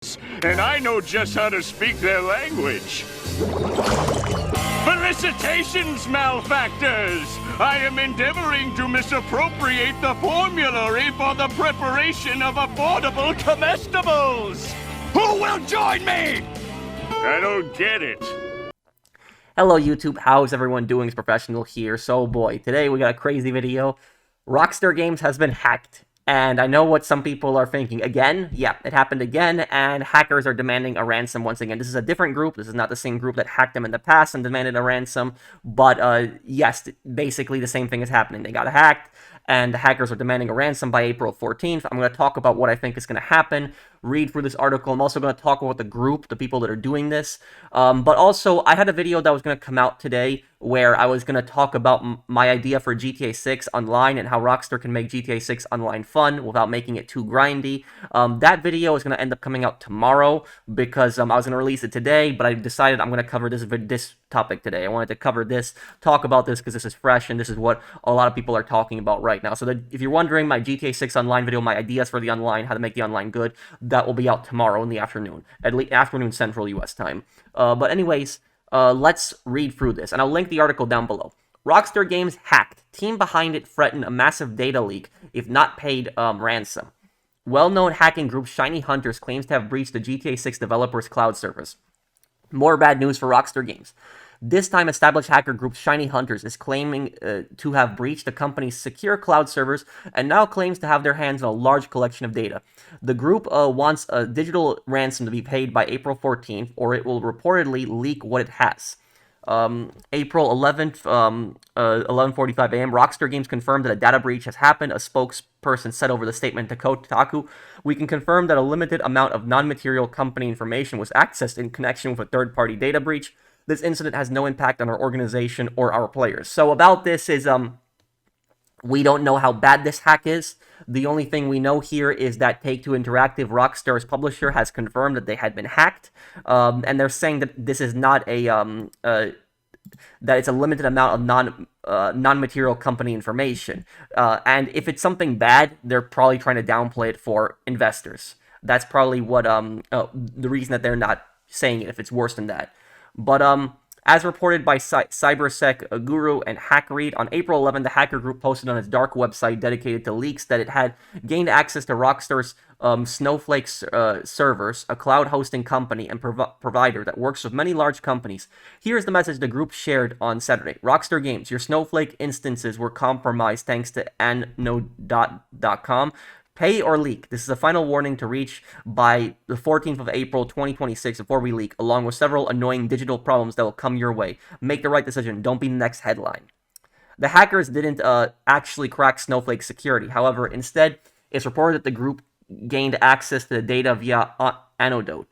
and I know just how to speak their language. Felicitations, malefactors! I am endeavoring to misappropriate the formulary for the preparation of affordable comestibles! Who will join me? I don't get it. Hello YouTube, how's everyone doing? It's Professional here. So boy, today we got a crazy video. Rockstar Games has been hacked. And I know what some people are thinking. Again? Yeah, it happened again, and hackers are demanding a ransom once again. This is a different group. This is not the same group that hacked them in the past and demanded a ransom. But yes, basically the same thing is happening. They got hacked, and the hackers are demanding a ransom by April 14th. I'm going to talk about what I think is going to happen, read through this article. I'm also going to talk about the group, the people that are doing this. But also, I had a video that was going to come out today where I was going to talk about my idea for GTA 6 Online and how Rockstar can make GTA 6 Online fun without making it too grindy. That video is going to end up coming out tomorrow because I was going to release it today, but I decided I'm going to cover this topic today. I wanted to cover this, talk about this because this is fresh and this is what a lot of people are talking about right now. So that if you're wondering, my GTA 6 Online video, my ideas for the online, how to make the online good, that will be out tomorrow in the afternoon, at least afternoon Central US time. But anyways, let's read through this, and I'll link the article down below. Rockstar Games hacked. Team behind it threatened a massive data leak if not paid ransom. Well-known hacking group Shiny Hunters claims to have breached the GTA 6 developers' cloud servers. More bad news for Rockstar Games. This time, established hacker group Shiny Hunters is claiming to have breached the company's secure cloud servers and now claims to have their hands on a large collection of data. The group wants a digital ransom to be paid by April 14th, or it will reportedly leak what it has. April 11th, 11:45 a.m., Rockstar Games confirmed that a data breach has happened. A spokesperson said over the statement to Kotaku, "We can confirm that a limited amount of non-material company information was accessed in connection with a third-party data breach. This incident has no impact on our organization or our players." So about this is, we don't know how bad this hack is. The only thing we know here is that Take-Two Interactive, Rockstar's publisher, has confirmed that they had been hacked. And they're saying that this is not that it's a limited amount of non-material company information. And if it's something bad, they're probably trying to downplay it for investors. That's probably what the reason that they're not saying it if it's worse than that. But as reported by Cybersec Guru and HackRead, on April 11, the hacker group posted on its dark website dedicated to leaks that it had gained access to Rockstar's Snowflake servers, a cloud hosting company and provider that works with many large companies. Here's the message the group shared on Saturday. Rockstar Games, your Snowflake instances were compromised thanks to Anode.com. Pay or leak. This is a final warning to reach by the 14th of April 2026 before we leak, along with several annoying digital problems that will come your way. Make the right decision. Don't be the next headline. The hackers didn't actually crack Snowflake security. However, instead, it's reported that the group gained access to the data via Anode.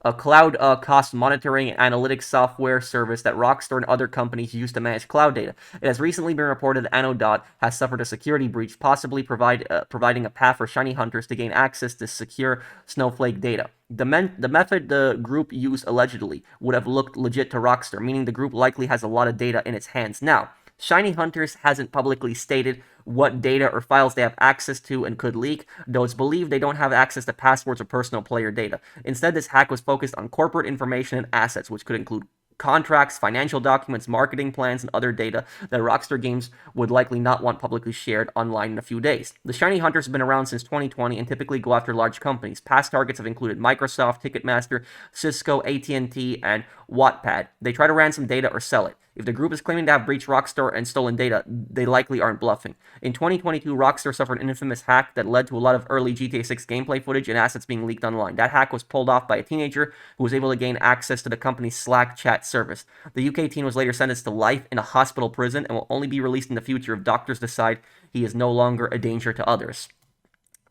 A cloud cost monitoring and analytics software service that Rockstar and other companies use to manage cloud data. It has recently been reported that Anode has suffered a security breach, possibly providing a path for Shiny Hunters to gain access to secure Snowflake data. The method the group used allegedly would have looked legit to Rockstar, meaning the group likely has a lot of data in its hands. Now, Shiny Hunters hasn't publicly stated what data or files they have access to and could leak, though it's believed they don't have access to passwords or personal player data. Instead, this hack was focused on corporate information and assets, which could include contracts, financial documents, marketing plans, and other data that Rockstar Games would likely not want publicly shared online in a few days. The Shiny Hunters have been around since 2020 and typically go after large companies. Past targets have included Microsoft, Ticketmaster, Cisco, AT&T, and Wattpad. They try to ransom data or sell it. If the group is claiming to have breached Rockstar and stolen data, they likely aren't bluffing. In 2022, Rockstar suffered an infamous hack that led to a lot of early GTA 6 gameplay footage and assets being leaked online. That hack was pulled off by a teenager who was able to gain access to the company's Slack chat service. The UK teen was later sentenced to life in a hospital prison and will only be released in the future if doctors decide he is no longer a danger to others.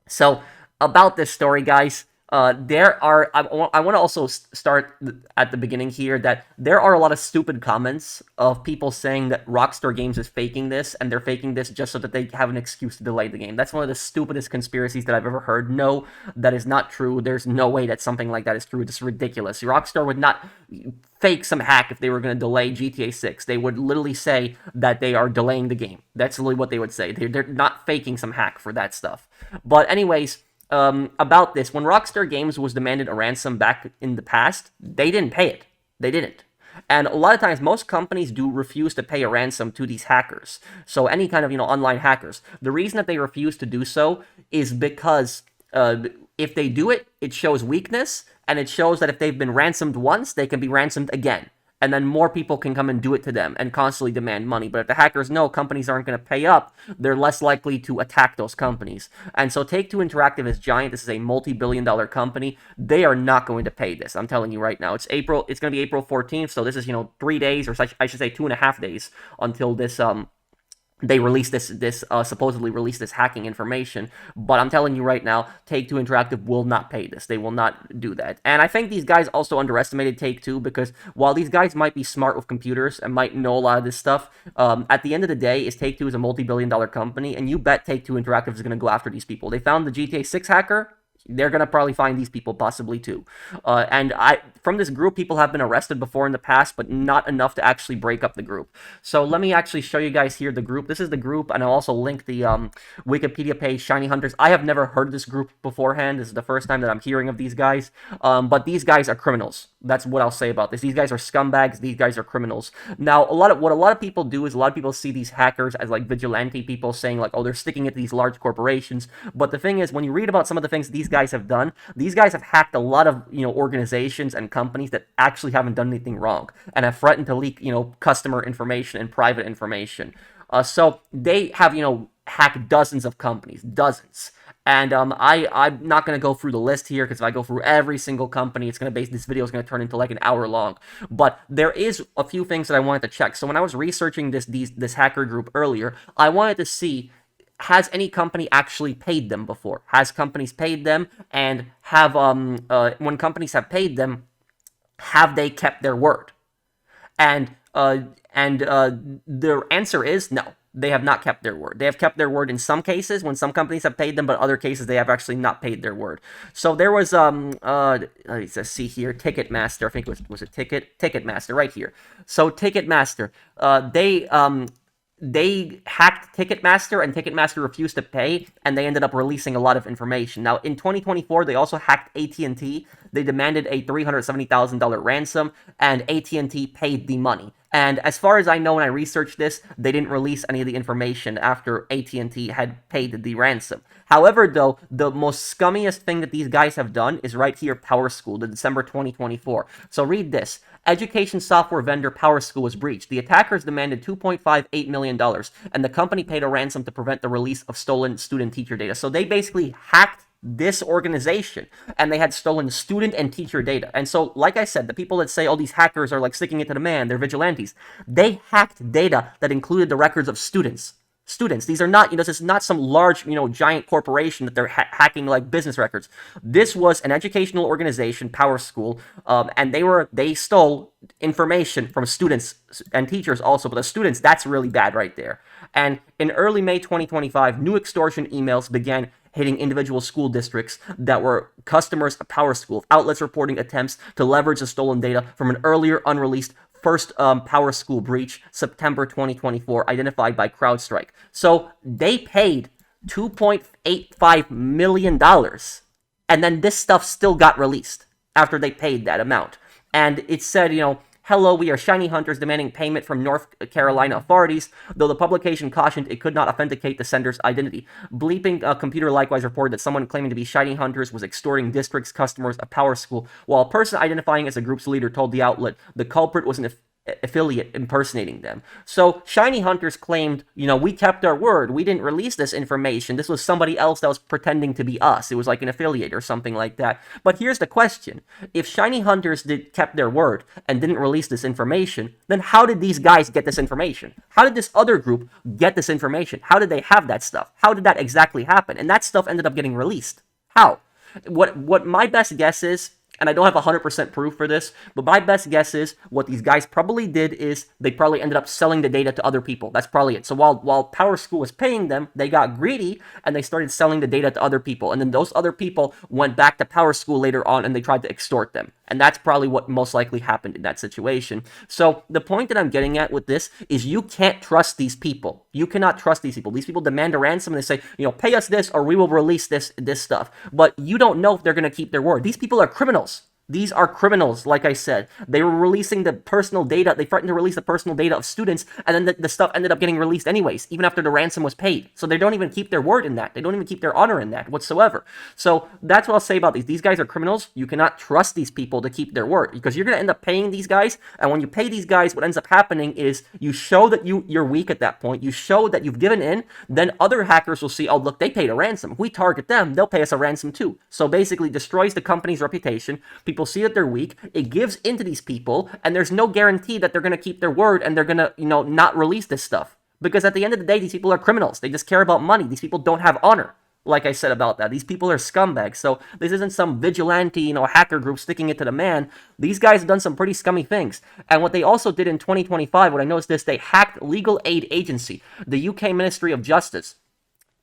So, about this story, guys, I want to also start at the beginning here that there are a lot of stupid comments of people saying that Rockstar Games is faking this, and they're faking this just so that they have an excuse to delay the game. That's one of the stupidest conspiracies that I've ever heard. No, that is not true. There's no way that something like that is true. It's ridiculous. Rockstar would not fake some hack if they were going to delay GTA 6. They would literally say that they are delaying the game. That's literally what they would say. They're not faking some hack for that stuff. But anyways, about this, when Rockstar Games was demanded a ransom back in the past, they didn't pay it. They didn't. And a lot of times, most companies do refuse to pay a ransom to these hackers. So any kind of, online hackers. The reason that they refuse to do so is because if they do it, it shows weakness, and it shows that if they've been ransomed once, they can be ransomed again. And then more people can come and do it to them and constantly demand money. But if the hackers know companies aren't going to pay up, they're less likely to attack those companies. And so Take-Two Interactive is giant. This is a multi-billion-dollar company. They are not going to pay this. I'm telling you right now. It's going to be April 14th, so this is, 3 days, or I should say 2.5 days until this, they released this supposedly released this hacking information. But I'm telling you right now, Take-Two Interactive will not pay this. They will not do that. And I think these guys also underestimated Take-Two, because while these guys might be smart with computers and might know a lot of this stuff, at the end of the day, Take-Two is a multi-billion-dollar company, and you bet Take-Two Interactive is going to go after these people. They found the GTA 6 hacker. They're going to probably find these people possibly too. And from this group, people have been arrested before in the past, but not enough to actually break up the group. So let me actually show you guys here the group. This is the group, and I'll also link the Wikipedia page, Shiny Hunters. I have never heard of this group beforehand. This is the first time that I'm hearing of these guys. But these guys are criminals. That's what I'll say about this. These guys are scumbags. These guys are criminals. Now, what a lot of people do is a lot of people see these hackers as like vigilante people, saying like, oh, they're sticking it to these large corporations. But the thing is, when you read about some of the things these guys have done, these guys have hacked a lot of organizations and companies that actually haven't done anything wrong, and have threatened to leak customer information and private information. So they have hacked dozens of companies, dozens. And I'm not going to go through the list here, because if I go through every single company, this video is going to turn into like an hour long. But there is a few things that I wanted to check. So when I was researching this hacker group earlier, I wanted to see, has any company actually paid them before? Has companies paid them? And have when companies have paid them, have they kept their word? And the answer is no. They have not kept their word. They have kept their word in some cases when some companies have paid them, but other cases they have actually not paid their word. So there was let's see here, Ticketmaster. I think it was it Ticketmaster right here. So Ticketmaster, they hacked Ticketmaster, and Ticketmaster refused to pay, and they ended up releasing a lot of information. Now, in 2024, they also hacked AT&T. They demanded a $370,000 ransom, and AT&T paid the money. And as far as I know, when I researched this, they didn't release any of the information after AT&T had paid the ransom. However, though, the most scummiest thing that these guys have done is right here, PowerSchool, the December 2024. So read this. Education software vendor PowerSchool was breached. The attackers demanded $2.58 million, and the company paid a ransom to prevent the release of stolen student-teacher data. So they basically hacked this organization, and they had stolen student and teacher data. And so, like I said, the people that say, oh, these hackers are like sticking it to the man, they're vigilantes, they hacked data that included the records of students. These are not, this is not some large, giant corporation that they're hacking like business records. This was an educational organization, PowerSchool, and they stole information from students and teachers also, but the students, that's really bad right there. And in early May 2025, new extortion emails began hitting individual school districts that were customers of PowerSchool, outlets reporting attempts to leverage the stolen data from an earlier unreleased first PowerSchool breach, September 2024, identified by CrowdStrike. So they paid $2.85 million, and then this stuff still got released after they paid that amount. And it said, hello, we are Shiny Hunters demanding payment from North Carolina authorities, though the publication cautioned it could not authenticate the sender's identity. Bleeping Computer likewise reported that someone claiming to be Shiny Hunters was extorting district's customers of PowerSchool, while a person identifying as a group's leader told the outlet the culprit was an affiliate impersonating them. So Shiny Hunters claimed, we kept our word. We didn't release this information. This was somebody else that was pretending to be us. It was like an affiliate or something like that. But here's the question. If Shiny Hunters kept their word and didn't release this information, then how did these guys get this information? How did this other group get this information? How did they have that stuff? How did that exactly happen? And that stuff ended up getting released. How? What my best guess is And I don't have 100% proof for this, but my best guess is what these guys probably did is they probably ended up selling the data to other people. That's probably it. So while Power School was paying them, they got greedy and they started selling the data to other people. And then those other people went back to Power School later on and they tried to extort them. And that's probably what most likely happened in that situation. So the point that I'm getting at with this is you can't trust these people. You cannot trust these people. These people demand a ransom and they say, pay us this or we will release this stuff. But you don't know if they're going to keep their word. These people are criminals. These are criminals, like I said. They were releasing the personal data. They threatened to release the personal data of students, and then the stuff ended up getting released anyways, even after the ransom was paid. So they don't even keep their word in that. They don't even keep their honor in that whatsoever. So that's what I'll say about these. These guys are criminals. You cannot trust these people to keep their word because you're going to end up paying these guys, and when you pay these guys, what ends up happening is you show that you're weak at that point. You show that you've given in. Then other hackers will see, oh, look, they paid a ransom. If we target them, they'll pay us a ransom too. So basically destroys the company's reputation. People see that they're weak, it gives into these people, and there's no guarantee that they're going to keep their word and they're going to, not release this stuff. Because at the end of the day, these people are criminals. They just care about money. These people don't have honor. Like I said about that, these people are scumbags. So this isn't some vigilante, hacker group sticking it to the man. These guys have done some pretty scummy things. And what they also did in 2025, what I noticed is they hacked Legal Aid Agency, the UK Ministry of Justice.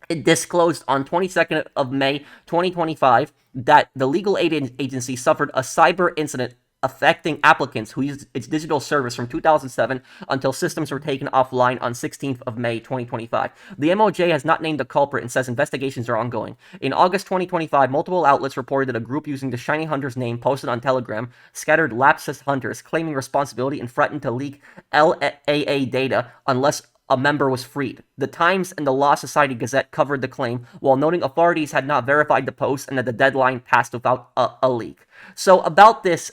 It disclosed on 22nd of May 2025 that the Legal Aid Agency suffered a cyber incident affecting applicants who used its digital service from 2007 until systems were taken offline on 16th of May 2025. The MOJ has not named the culprit and says investigations are ongoing. In August 2025, multiple outlets reported that a group using the Shiny Hunter's name posted on Telegram scattered lapsus hunters, claiming responsibility and threatened to leak LAA data unless a member was freed. The Times and the Law Society Gazette covered the claim, while noting authorities had not verified the post and that the deadline passed without a leak. So about this,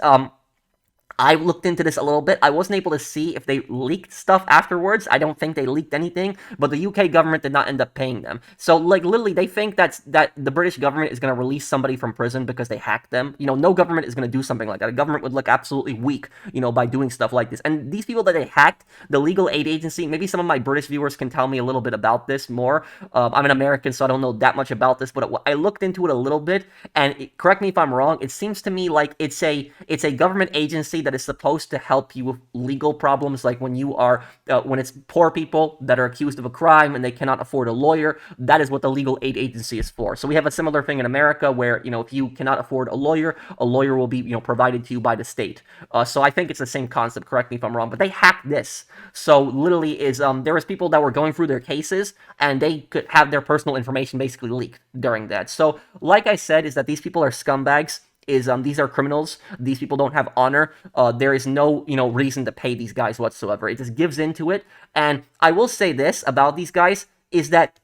I looked into this a little bit. I wasn't able to see if they leaked stuff afterwards. I don't think they leaked anything, but the UK government did not end up paying them. So, literally, they think that the British government is going to release somebody from prison because they hacked them. No government is going to do something like that. A government would look absolutely weak, by doing stuff like this. And these people that they hacked, the Legal Aid Agency, maybe some of my British viewers can tell me a little bit about this more. I'm an American, so I don't know that much about this, but I looked into it a little bit, and correct me if I'm wrong, it seems to me like it's a government agency that is supposed to help you with legal problems, like when it's poor people that are accused of a crime and they cannot afford a lawyer. That is what the Legal Aid Agency is for. So we have a similar thing in America where, if you cannot afford a lawyer will be, provided to you by the state. So I think it's the same concept, correct me if I'm wrong, but they hacked this. So literally there was people that were going through their cases and they could have their personal information basically leaked during that. So like I said, is that these people are scumbags. These are criminals. These people don't have honor. There is no, reason to pay these guys whatsoever. It just gives into it. And I will say this about these guys is that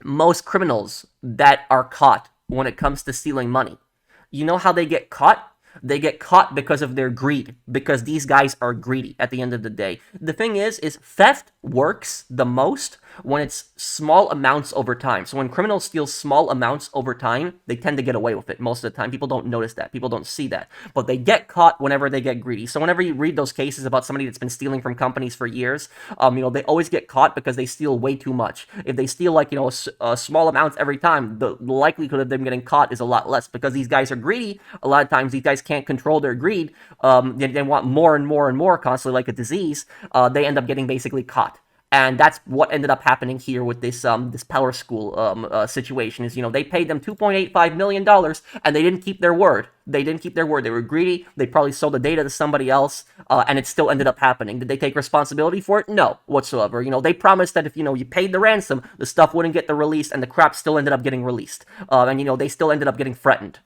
most criminals that are caught when it comes to stealing money, you know how they get caught? They get caught because of their greed, because these guys are greedy at the end of the day. The thing is theft works the most when it's small amounts over time. So when criminals steal small amounts over time, they tend to get away with it most of the time. People don't notice that. People don't see that. But they get caught whenever they get greedy. So whenever you read those cases about somebody that's been stealing from companies for years, they always get caught because they steal way too much. If they steal a small amounts every time, the likelihood of them getting caught is a lot less because these guys are greedy. A lot of times these guys can't control their greed. They want more and more and more constantly, like a disease. They end up getting basically caught. And that's what ended up happening here with this Power School situation is, they paid them $2.85 million and they didn't keep their word. They were greedy. They probably sold the data to somebody else, and it still ended up happening. Did they take responsibility for it? No, whatsoever. They promised that if, you paid the ransom, the stuff wouldn't get the release, and the crap still ended up getting released. And, they still ended up getting threatened.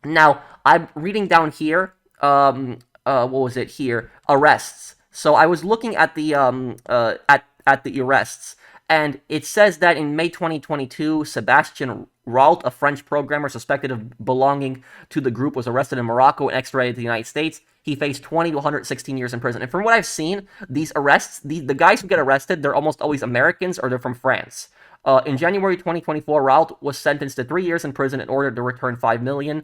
Now, I'm reading down here, what was it here? Arrests. So I was looking at the at the arrests, and it says that in May 2022, Sebastian Rault, a French programmer suspected of belonging to the group, was arrested in Morocco and extradited to the United States. He faced 20 to 116 years in prison. And from what I've seen, these arrests, the guys who get arrested, they're almost always Americans or they're from France. In January 2024, Rault was sentenced to 3 years in prison in order to return $5 million.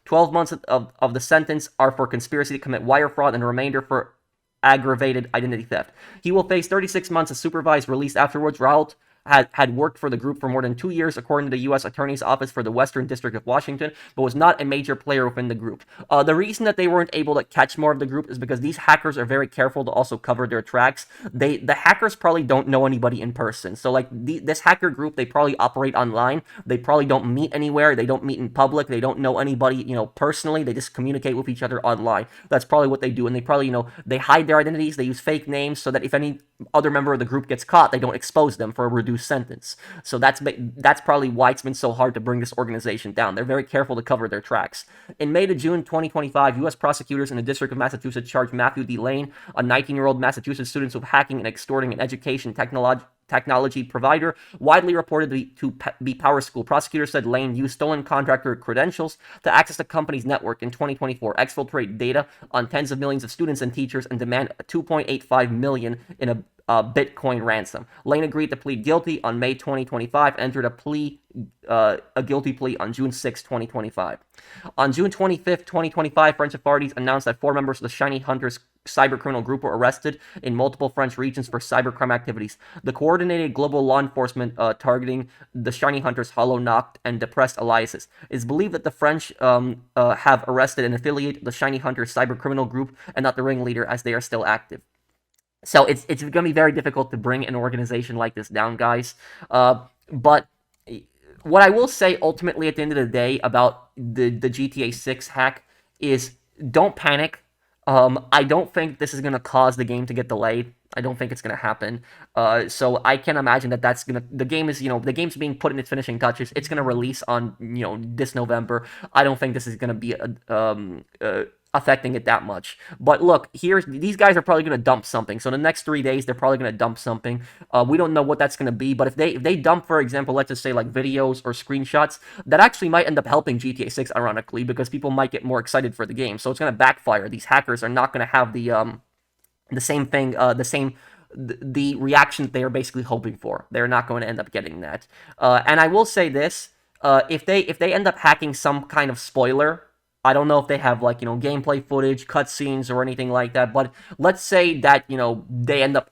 12 months of the sentence are for conspiracy to commit wire fraud and the remainder for aggravated identity theft. He will face 36 months of supervised release afterwards. Rault had worked for the group for more than 2 years, according to the U.S. Attorney's Office for the Western District of Washington, but was not a major player within the group. The reason that they weren't able to catch more of the group is because these hackers are very careful to also cover their tracks. The hackers probably don't know anybody in person. So like this hacker group, they probably operate online. They probably don't meet anywhere. They don't meet in public. They don't know anybody, personally. They just communicate with each other online. That's probably what they do. And they probably, they hide their identities. They use fake names so that if any other member of the group gets caught, they don't expose them for a reduced sentence. So that's probably why it's been so hard to bring this organization down. They're very careful to cover their tracks. In May to June 2025, U.S. prosecutors in the District of Massachusetts charged Matthew D. Lane, a 19-year-old Massachusetts student, with hacking and extorting an education technology provider, widely reported to be PowerSchool. Prosecutors said Lane used stolen contractor credentials to access the company's network in 2024, exfiltrate data on tens of millions of students and teachers, and demand $2.85 million in a Bitcoin ransom. Lane agreed to plead guilty on May 2025, entered a guilty plea on June 6, 2025. On June 25th, 2025, French authorities announced that 4 members of the Shiny Hunters cybercriminal group were arrested in multiple French regions for cybercrime activities. The coordinated global law enforcement targeting the Shiny Hunters, Hollow Knocked, and Depressed aliases. It is believed that the French have arrested an affiliate of the Shiny Hunters cybercriminal group and not the ringleader, as they are still active. So it's going to be very difficult to bring an organization like this down, guys. But what I will say ultimately at the end of the day about the GTA 6 hack is don't panic. I don't think this is going to cause the game to get delayed. I don't think it's going to happen. So I can imagine that that's going to... The game is, the game's being put in its finishing touches. It's going to release on, this November. I don't think this is going to be affecting it that much. But look, these guys are probably going to dump something. So in the next 3 days, they're probably going to dump something. We don't know what that's going to be, but if they dump, for example, let's just say like videos or screenshots, that actually might end up helping GTA 6, ironically, because people might get more excited for the game. So it's going to backfire. These hackers are not going to have the same thing, the reaction that they are basically hoping for. They're not going to end up getting that. And I will say this, if they end up hacking some kind of spoiler, I don't know if they have, like, gameplay footage, cutscenes, or anything like that, but let's say that, they end up,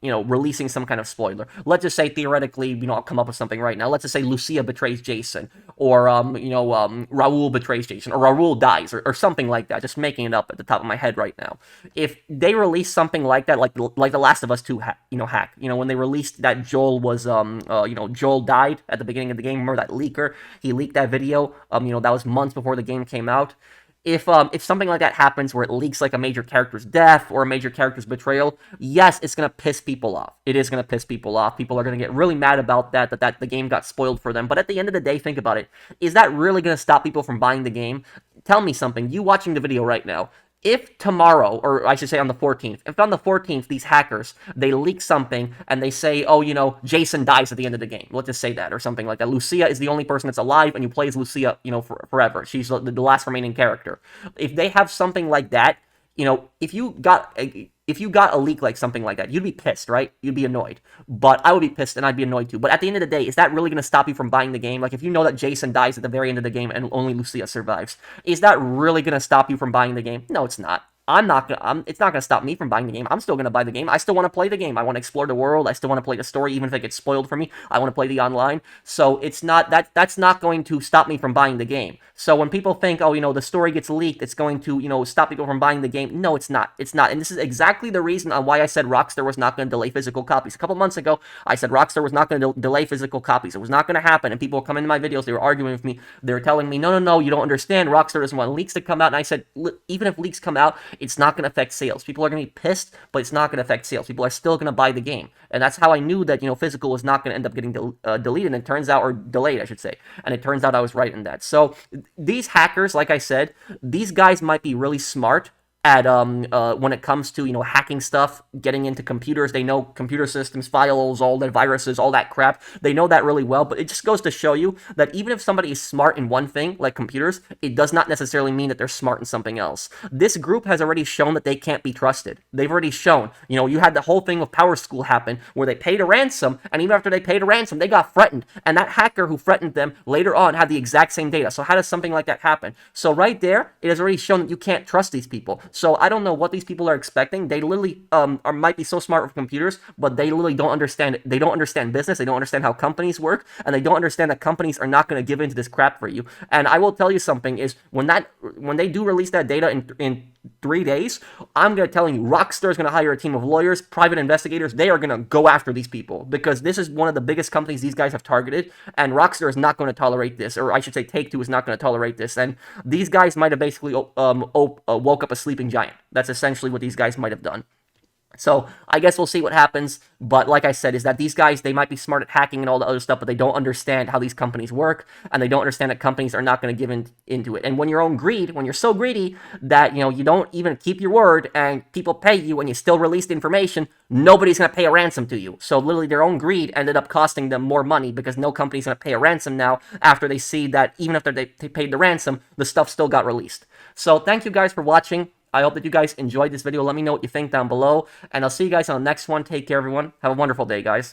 releasing some kind of spoiler. Let's just say, theoretically, I'll come up with something right now. Let's just say Lucia betrays Jason, or, Raul betrays Jason, or Raul dies, or something like that, just making it up at the top of my head right now. If they release something like that, like The Last of Us 2 hack, when they released that Joel was, Joel died at the beginning of the game, remember that leaker? He leaked that video, that was months before the game came out. If something like that happens where it leaks like a major character's death or a major character's betrayal, yes, it's going to piss people off. It is going to piss people off. People are going to get really mad about that the game got spoiled for them. But at the end of the day, think about it. Is that really going to stop people from buying the game? Tell me something. You watching the video right now. If tomorrow, or I should say on the 14th, if on the 14th these hackers, they leak something and they say, oh, Jason dies at the end of the game. Let's just say that, or something like that. Lucia is the only person that's alive, and you play as Lucia, forever. She's the last remaining character. If they have something like that, if you got a leak like something like that, you'd be pissed, right? You'd be annoyed. But I would be pissed, and I'd be annoyed too. But at the end of the day, is that really going to stop you from buying the game? Like, if you know that Jason dies at the very end of the game and only Lucia survives, is that really going to stop you from buying the game? No, it's not. It's not going to stop me from buying the game. I'm still going to buy the game. I still want to play the game. I want to explore the world. I still want to play the story, even if it gets spoiled for me. I want to play the online. So it's not, that's not going to stop me from buying the game. So when people think, oh, the story gets leaked, it's going to, stop people from buying the game. No, it's not. It's not. And this is exactly the reason on why I said Rockstar was not going to delay physical copies. A couple months ago, I said Rockstar was not going to delay physical copies. It was not going to happen. And people were coming into my videos. They were arguing with me. They were telling me, no, you don't understand. Rockstar doesn't want leaks to come out. And I said, even if leaks come out, it's not going to affect sales. People are going to be pissed, but it's not going to affect sales. People are still going to buy the game. And that's how I knew that, physical was not going to end up getting deleted. And it turns out, or delayed, I should say. And it turns out I was right in that. So these hackers, like I said, these guys might be really smart at when it comes to hacking stuff, getting into computers. They know computer systems, files, all the viruses, all that crap. They know that really well. But it just goes to show you that even if somebody is smart in one thing, like computers, it does not necessarily mean that they're smart in something else. This group has already shown that they can't be trusted. They've already shown. You had the whole thing with PowerSchool happen where they paid a ransom, and even after they paid a ransom, they got threatened. And that hacker who threatened them later on had the exact same data. So how does something like that happen? So right there, it has already shown that you can't trust these people. So I don't know what these people are expecting. They literally might be so smart with computers, but they literally don't understand. They don't understand business. They don't understand how companies work, and they don't understand that companies are not going to give into this crap for you. And I will tell you something: is when they do release that data in 3 days, I'm going to tell you, Rockstar is going to hire a team of lawyers, private investigators. They are going to go after these people because this is one of the biggest companies these guys have targeted, and Rockstar is not going to tolerate this, or I should say Take-Two is not going to tolerate this. And these guys might have basically woke up a sleeping giant. That's essentially what these guys might have done. So I guess we'll see what happens, but like I said, is that these guys, they might be smart at hacking and all the other stuff, but they don't understand how these companies work, and they don't understand that companies are not going to give into it. And when when you're so greedy that, you don't even keep your word, and people pay you, and you still release the information, nobody's going to pay a ransom to you. So literally their own greed ended up costing them more money, because no company's going to pay a ransom now after they see that even after they paid the ransom, the stuff still got released. So thank you guys for watching. I hope that you guys enjoyed this video. Let me know what you think down below, and I'll see you guys on the next one. Take care, everyone. Have a wonderful day, guys.